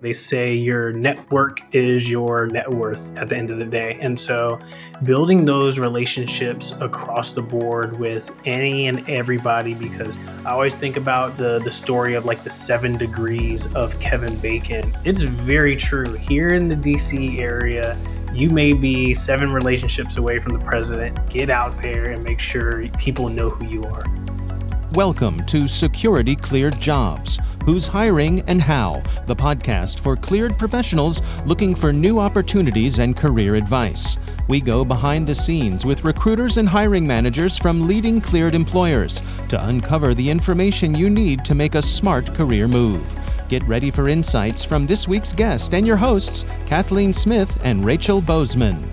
They say your network is your net worth at the end of the day. And so building those relationships across the board with any and everybody, because I always think about the story of like the 7 degrees of Kevin Bacon. It's very true. Here in the DC area, you may be 7 relationships away from the president. Get out there and make sure people know who you are. Welcome to Security Cleared Jobs, Who's Hiring and How, the podcast for cleared professionals looking for new opportunities and career advice. We go behind the scenes with recruiters and hiring managers from leading cleared employers to uncover the information you need to make a smart career move. Get ready for insights from this week's guest and your hosts, Kathleen Smith and Rachel Bozeman.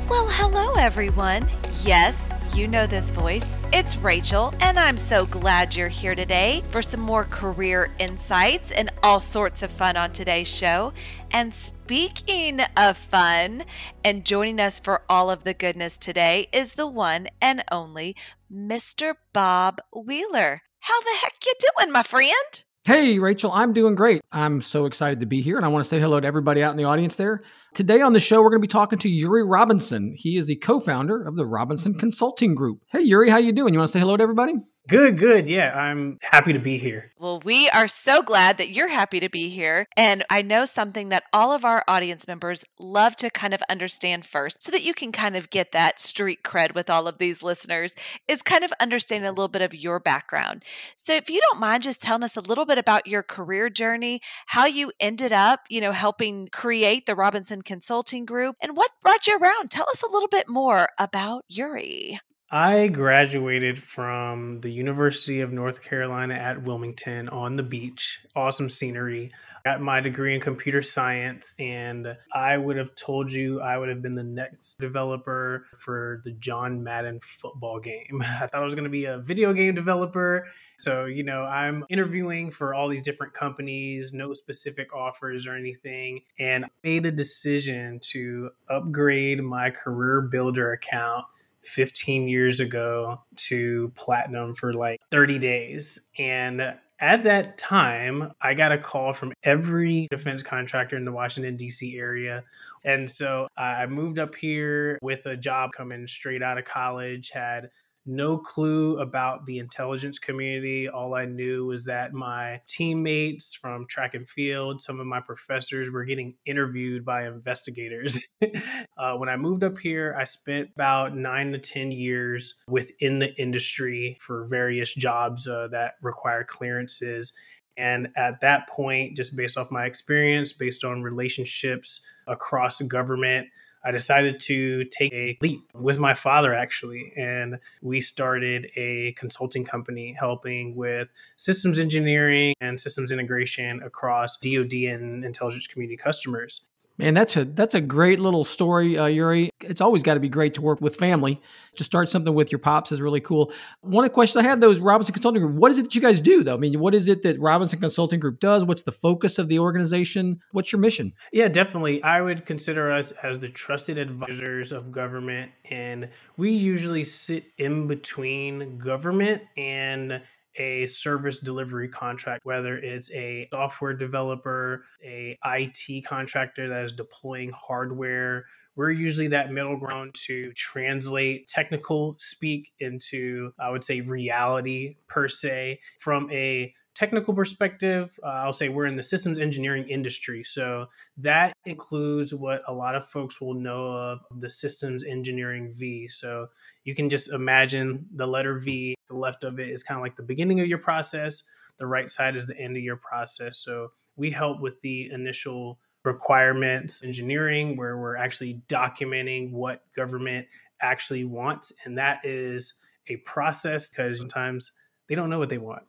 Well, hello, everyone. Yes, you know this voice. It's Rachel, and I'm so glad you're here today for some more career insights and all sorts of fun on today's show. And speaking of fun, and joining us for all of the goodness today is the one and only Mr. Bob Wheeler. How the heck you doing, my friend? Hey, Rachel, I'm doing great. I'm so excited to be here, and I want to say hello to everybody out in the audience there. Today on the show, we're going to be talking to Yuri Robinson. He is the co-founder of the Robinson Consulting Group. Hey, Yuri, how you doing? You want to say hello to everybody? Good. Yeah, I'm happy to be here. Well, we are so glad that you're happy to be here. And I know something that all of our audience members love to kind of understand first, so that you can kind of get that street cred with all of these listeners, is kind of understanding a little bit of your background. So if you don't mind just telling us a little bit about your career journey, how you ended up, helping create the Robinson Consulting Group, and what brought you around. Tell us a little bit more about Yuri. I graduated from the University of North Carolina at Wilmington on the beach. Awesome scenery. Got my degree in computer science, and I would have told you I would have been the next developer for the John Madden football game. I thought I was going to be a video game developer. So, I'm interviewing for all these different companies, no specific offers or anything. And I made a decision to upgrade my Career Builder account 15 years ago to platinum for like 30 days. And at that time, I got a call from every defense contractor in the Washington, D.C. area. And so I moved up here with a job coming straight out of college, had no clue about the intelligence community. All I knew was that my teammates from track and field, some of my professors were getting interviewed by investigators. When I moved up here, I spent about 9 to 10 years within the industry for various jobs that require clearances. And at that point, just based off my experience, based on relationships across government, I decided to take a leap with my father, actually. And we started a consulting company helping with systems engineering and systems integration across DoD and intelligence community customers. Man, that's a great little story, Yuri. It's always got to be great to work with family. To start something with your pops is really cool. One of the questions I have, though, is Robinson Consulting Group. What is it that you guys do, though? I mean, what is it that Robinson Consulting Group does? What's the focus of the organization? What's your mission? Yeah, definitely. I would consider us as the trusted advisors of government. And we usually sit in between government and a service delivery contract, whether it's a software developer, a IT contractor that is deploying hardware. We're usually that middle ground to translate technical speak into, I would say, reality per se. From a technical perspective, I'll say we're in the systems engineering industry. So that includes what a lot of folks will know of the systems engineering V. So you can just imagine the letter V, the left of it is kind of like the beginning of your process. The right side is the end of your process. So we help with the initial requirements engineering, where we're actually documenting what government actually wants. And that is a process, because sometimes they don't know what they want.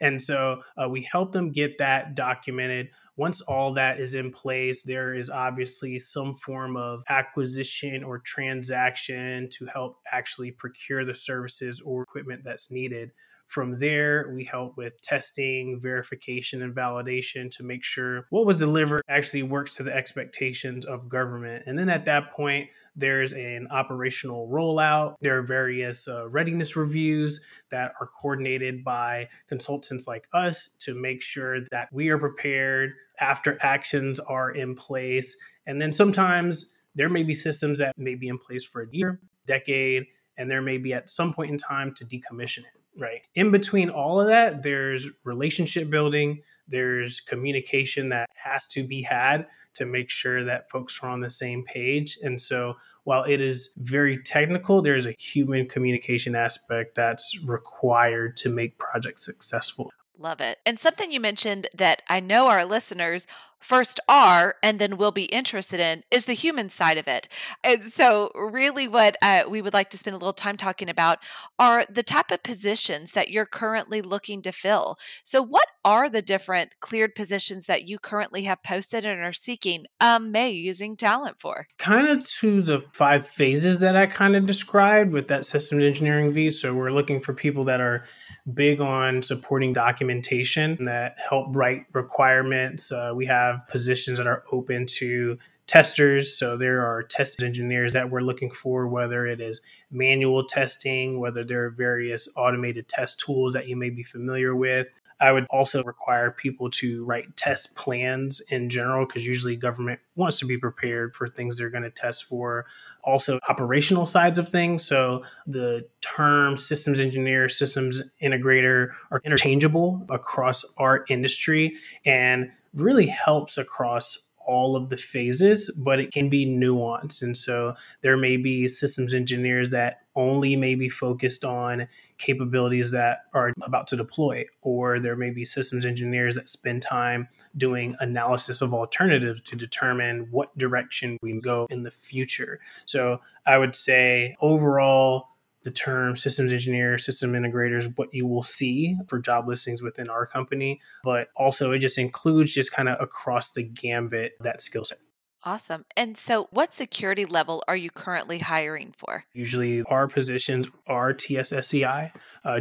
And so we help them get that documented. Once all that is in place, there is obviously some form of acquisition or transaction to help actually procure the services or equipment that's needed. from there, we help with testing, verification, and validation to make sure what was delivered actually works to the expectations of government. And then at that point, there's an operational rollout. There are various readiness reviews that are coordinated by consultants like us to make sure that we are prepared after actions are in place. And then sometimes there may be systems that may be in place for a year, decade, and there may be at some point in time to decommission it, right? In between all of that, there's relationship building, there's communication that has to be had to make sure that folks are on the same page. And so while it is very technical, there's a human communication aspect that's required to make projects successful. Love it. And something you mentioned that I know our listeners first are and then will be interested in is the human side of it. And so really what we would like to spend a little time talking about are the type of positions that you're currently looking to fill. So what are the different cleared positions that you currently have posted and are seeking amazing talent for? Kind of to the 5 phases that I kind of described with that systems engineering V. So we're looking for people that are big on supporting documentation that help write requirements. We have positions that are open to testers. So there are test engineers that we're looking for, whether it is manual testing, whether there are various automated test tools that you may be familiar with. I would also require people to write test plans in general, because usually government wants to be prepared for things they're going to test for. Also, operational sides of things. So the term systems engineer, systems integrator are interchangeable across our industry and really helps across all of the phases, but it can be nuanced. And so there may be systems engineers that only may be focused on capabilities that are about to deploy, or there may be systems engineers that spend time doing analysis of alternatives to determine what direction we go in the future. So I would say overall, the term systems engineer, system integrator is what you will see for job listings within our company, but also it just includes just kind of across the gambit that skill set. Awesome. And so what security level are you currently hiring for? Usually our positions are TSSCI,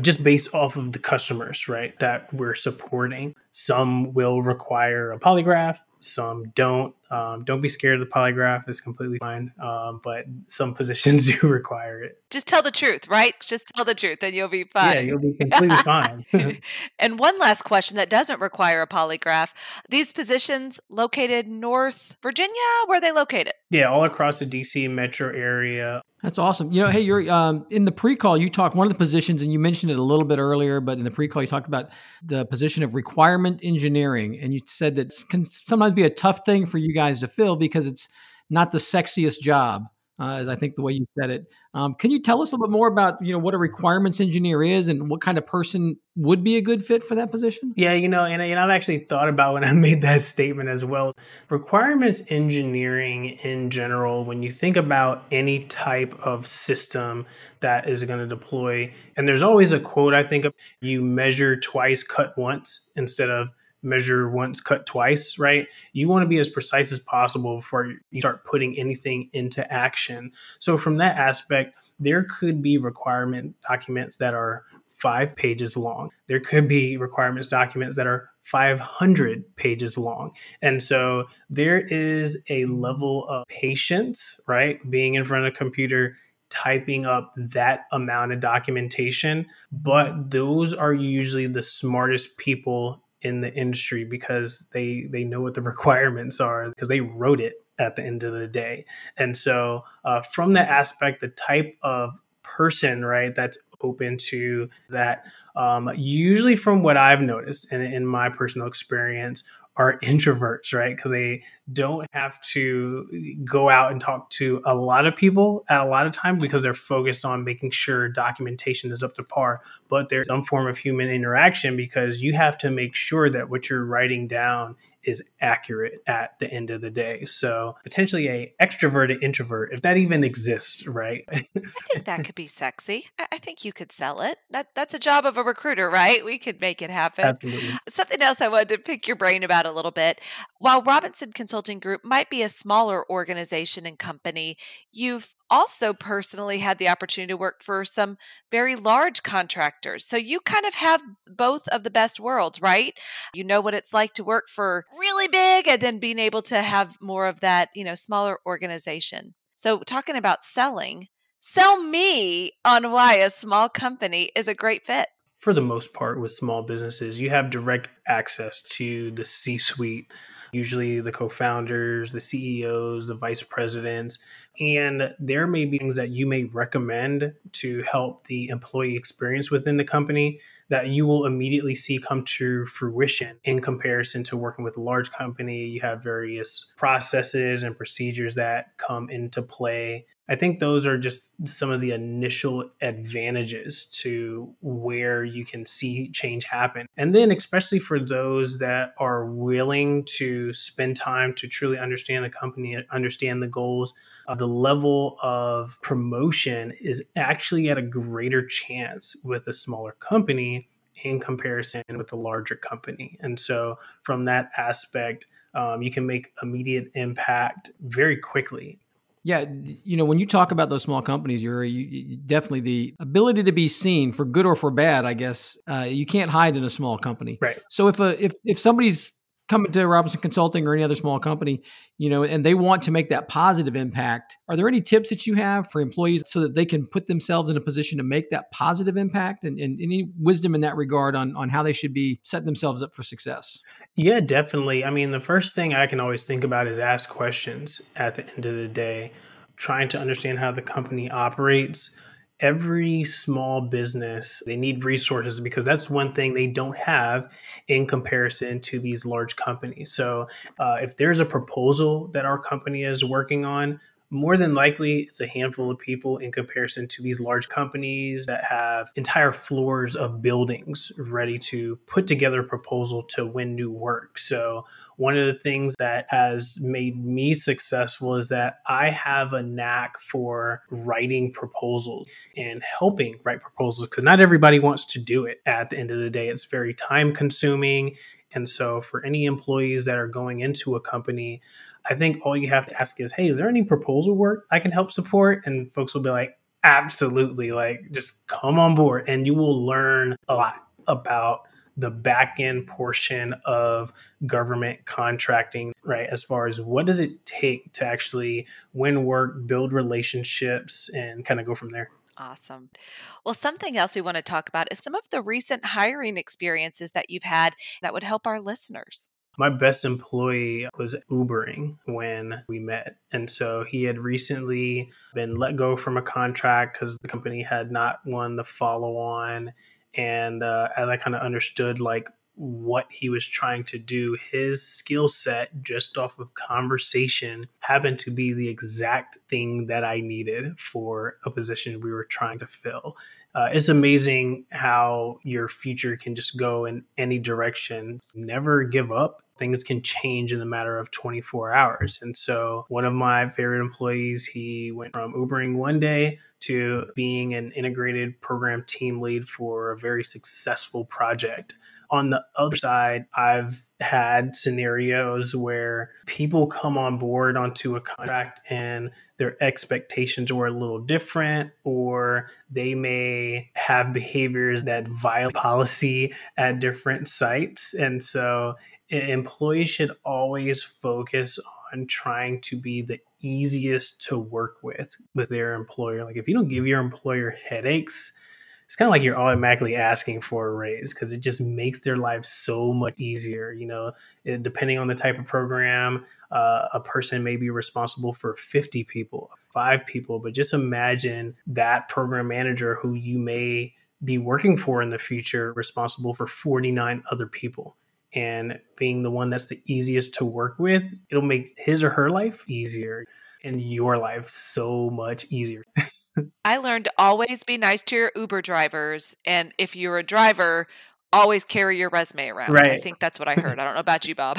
just based off of the customers, right, that we're supporting. Some will require a polygraph, some don't. Don't be scared of the polygraph. It's completely fine. But some positions do require it. Just tell the truth, right? Just tell the truth and you'll be fine. Yeah, you'll be completely fine. And one last question that doesn't require a polygraph. These positions located North Virginia, where are they located? Yeah, all across the DC metro area. That's awesome. You know, hey, you're in the pre-call, you talked one of the positions, and you mentioned it a little bit earlier, but in the pre-call, you talked about the position of requirement engineering. And you said that can sometimes be a tough thing for you guys to fill because it's not the sexiest job, as I think the way you said it. Can you tell us a little bit more about, what a requirements engineer is and what kind of person would be a good fit for that position? Yeah, and I've actually thought about when I made that statement as well. Requirements engineering in general, when you think about any type of system that is going to deploy, and there's always a quote I think of, you measure twice, cut once, instead of measure once, cut twice, right? You want to be as precise as possible before you start putting anything into action. So from that aspect, there could be requirement documents that are 5 pages long. There could be requirements documents that are 500 pages long. And so there is a level of patience, right? Being in front of a computer, typing up that amount of documentation. But those are usually the smartest people in the industry because they know what the requirements are because they wrote it at the end of the day. And so from that aspect, the type of person, right, that's open to that, usually from what I've noticed and in my personal experience, are introverts, right? Because they don't have to go out and talk to a lot of people at a lot of times because they're focused on making sure documentation is up to par. But there's some form of human interaction because you have to make sure that what you're writing down is accurate at the end of the day. So potentially a extroverted introvert, if that even exists, right? I think that could be sexy. I think you could sell it. That's a job of a recruiter, right? We could make it happen. Absolutely. Something else I wanted to pick your brain about a a little bit. While Robinson Consulting Group might be a smaller organization and company, you've also personally had the opportunity to work for some very large contractors. So you kind of have both of the best worlds, right? You know what it's like to work for really big and then being able to have more of that, smaller organization. So talking about selling, sell me on why a small company is a great fit. For the most part, with small businesses, you have direct access to the C-suite, usually the co-founders, the CEOs, the vice presidents, and there may be things that you may recommend to help the employee experience within the company that you will immediately see come to fruition in comparison to working with a large company. You have various processes and procedures that come into play. I think those are just some of the initial advantages to where you can see change happen. And then especially for those that are willing to spend time to truly understand the company, understand the goals, the level of promotion is actually at a greater chance with a smaller company in comparison with a larger company. And so from that aspect, you can make immediate impact very quickly. Yeah, when you talk about those small companies, you definitely the ability to be seen for good or for bad. I guess you can't hide in a small company. Right. So if somebody's coming to Robinson Consulting or any other small company, and they want to make that positive impact, are there any tips that you have for employees so that they can put themselves in a position to make that positive impact, and any wisdom in that regard on how they should be setting themselves up for success? Yeah, definitely. I mean, the first thing I can always think about is ask questions at the end of the day, trying to understand how the company operates. Every small business, they need resources because that's one thing they don't have in comparison to these large companies. So if there's a proposal that our company is working on, more than likely it's a handful of people in comparison to these large companies that have entire floors of buildings ready to put together a proposal to win new work. So one of the things that has made me successful is that I have a knack for writing proposals and helping write proposals, because not everybody wants to do it. At the end of the day, it's very time consuming. And so for any employees that are going into a company, I think all you have to ask is, hey, is there any proposal work I can help support? And folks will be like, absolutely, like just come on board. And you will learn a lot about the back end portion of government contracting, right? As far as what does it take to actually win work, build relationships, and kind of go from there. Awesome. Well, something else we want to talk about is some of the recent hiring experiences that you've had that would help our listeners. My best employee was Ubering when we met. And so he had recently been let go from a contract because the company had not won the follow on. And as I kind of understood like what he was trying to do, his skill set just off of conversation happened to be the exact thing that I needed for a position we were trying to fill. It's amazing how your future can just go in any direction. Never give up. Things can change in the matter of 24 hours. And so one of my favorite employees, he went from Ubering one day to being an integrated program team lead for a very successful project. On the other side, I've had scenarios where people come on board onto a contract and their expectations were a little different, or they may have behaviors that violate policy at different sites. And so employees should always focus on trying to be the easiest to work with their employer. Like if you don't give your employer headaches, it's kind of like you're automatically asking for a raise, because it just makes their life so much easier. Depending on the type of program, a person may be responsible for 50 people, 5 people, but just imagine that program manager who you may be working for in the future responsible for 49 other people. And being the one that's the easiest to work with, it'll make his or her life easier and your life so much easier. I learned to always be nice to your Uber drivers. And if you're a driver, always carry your resume around. Right. I think that's what I heard. I don't know about you, Bob.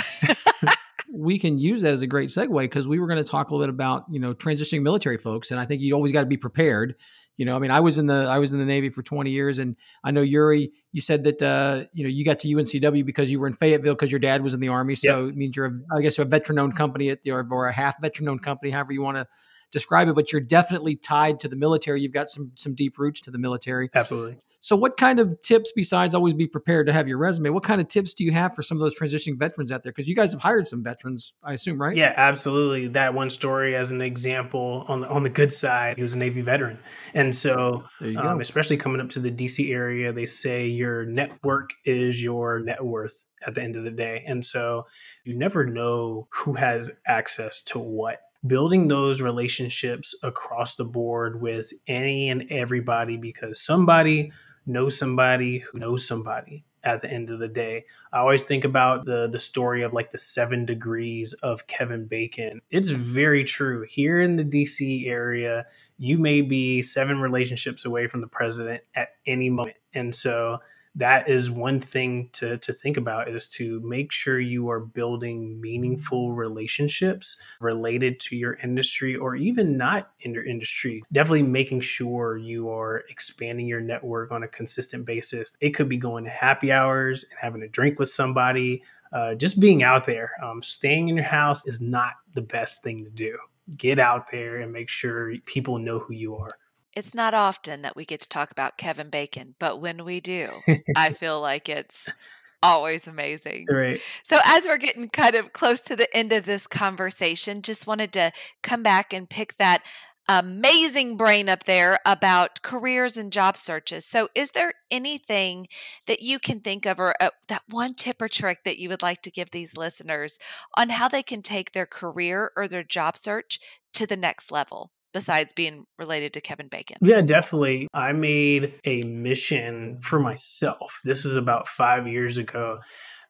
We can use that as a great segue, because we were going to talk a little bit about, transitioning military folks. And I think you always got to be prepared. I mean, I was in the Navy for 20 years, and I know Yuri, you said that you got to UNCW because you were in Fayetteville because your dad was in the Army. So Yep. it means I guess, a veteran-owned company or a half veteran-owned company, however you want to describe it. But you're definitely tied to the military. You've got some deep roots to the military. Absolutely. So what kind of tips, besides always be prepared to have your resume, what kind of tips do you have for some of those transitioning veterans out there? Because you guys have hired some veterans, I assume, right? Yeah, absolutely. That one story as an example on the good side, he was a Navy veteran. And so, There you go. especially coming up to the DC area, they say your network is your net worth at the end of the day. And so you never know who has access to what. Building those relationships across the board with any and everybody, because somebody knows somebody who knows somebody at the end of the day. I always think about the story of like the 7 degrees of Kevin Bacon. It's very true. Here in the DC area, you may be 7 relationships away from the president at any moment. And so that is one thing to think about, is to make sure you are building meaningful relationships related to your industry or even not in your industry. Definitely making sure you are expanding your network on a consistent basis. It could be going to happy hours and having a drink with somebody, just being out there. Staying in your house is not the best thing to do. Get out there and make sure people know who you are. It's not often that we get to talk about Kevin Bacon, but when we do, I feel like it's always amazing. Right. So as we're getting kind of close to the end of this conversation, just wanted to come back and pick that amazing brain up there about careers and job searches. So is there anything that you can think of, or that one tip or trick that you would like to give these listeners on how they can take their career or their job search to the next level, besides being related to Kevin Bacon? Yeah, definitely. I made a mission for myself. This was about 5 years ago.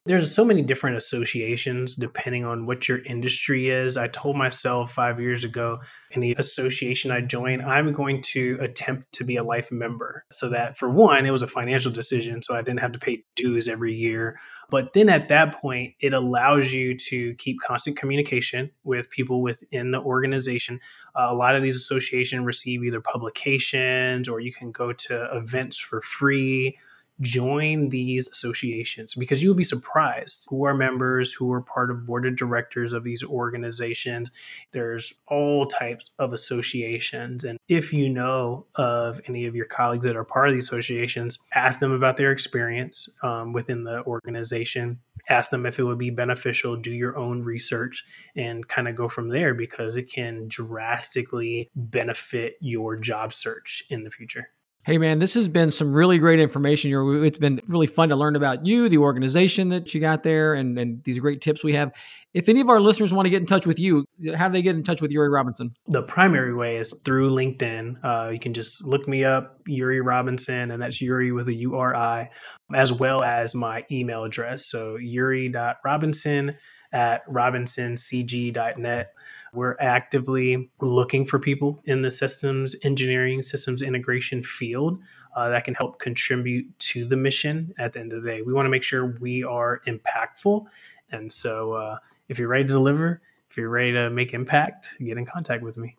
There's so many different associations depending on what your industry is. I told myself 5 years ago, any association I join, I'm going to attempt to be a life member, so that, for one, it was a financial decision, so I didn't have to pay dues every year. But then at that point, it allows you to keep constant communication with people within the organization. A lot of these associations receive either publications, or you can go to events for free. Join these associations, because you'll be surprised who are members, who are part of board of directors of these organizations. There's all types of associations. And if you know of any of your colleagues that are part of these associations, ask them about their experience within the organization. Ask them if it would be beneficial. Do your own research and kind of go from there, because it can drastically benefit your job search in the future. Hey, man, this has been some really great information. It's been really fun to learn about you, the organization that you got there, and these great tips we have. If any of our listeners want to get in touch with you, how do they get in touch with Yuri Robinson? The primary way is through LinkedIn. You can just look me up, Yuri Robinson, and that's Yuri with a URI, as well as my email address. So yuri.robinson@robinsoncg.net. We're actively looking for people in the systems engineering, systems integration field that can help contribute to the mission at the end of the day. We want to make sure we are impactful. And so if you're ready to deliver, if you're ready to make impact, get in contact with me.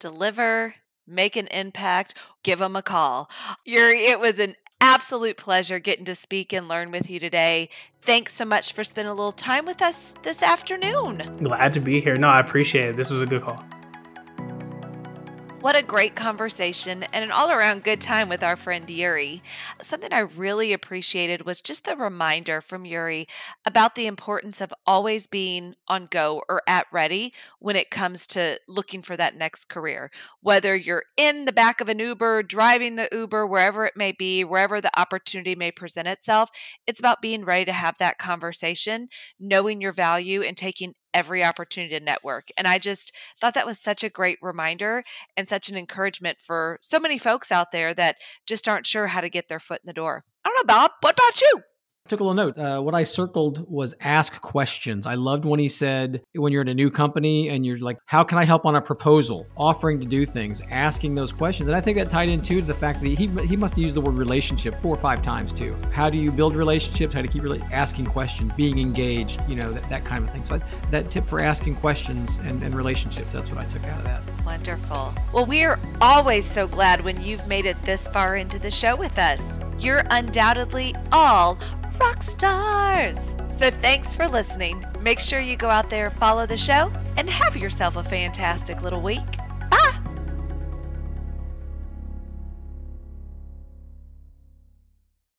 Deliver, make an impact, give them a call. Yuri, it was an absolute pleasure getting to speak and learn with you today. Thanks so much for spending a little time with us this afternoon. Glad to be here. No, I appreciate it. This was a good call. What a great conversation and an all-around good time with our friend Yuri. Something I really appreciated was just the reminder from Yuri about the importance of always being on go or at ready when it comes to looking for that next career. Whether you're in the back of an Uber, driving the Uber, wherever it may be, wherever the opportunity may present itself, it's about being ready to have that conversation, knowing your value, and taking every opportunity to network. And I just thought that was such a great reminder and such an encouragement for so many folks out there that just aren't sure how to get their foot in the door. I don't know, Bob, what about you? Took a little note. What I circled was ask questions. I loved when he said, when you're in a new company and you're like, how can I help on a proposal? Offering to do things, asking those questions. And I think that tied in too to the fact that he must have used the word relationship 4 or 5 times too. How do you build relationships? How to keep asking questions, being engaged, that kind of thing. So that tip for asking questions and relationships, that's what I took out of that. Wonderful. Well, we are always so glad when you've made it this far into the show with us. You're undoubtedly all rock stars. So thanks for listening. Make sure you go out there, follow the show, and have yourself a fantastic little week.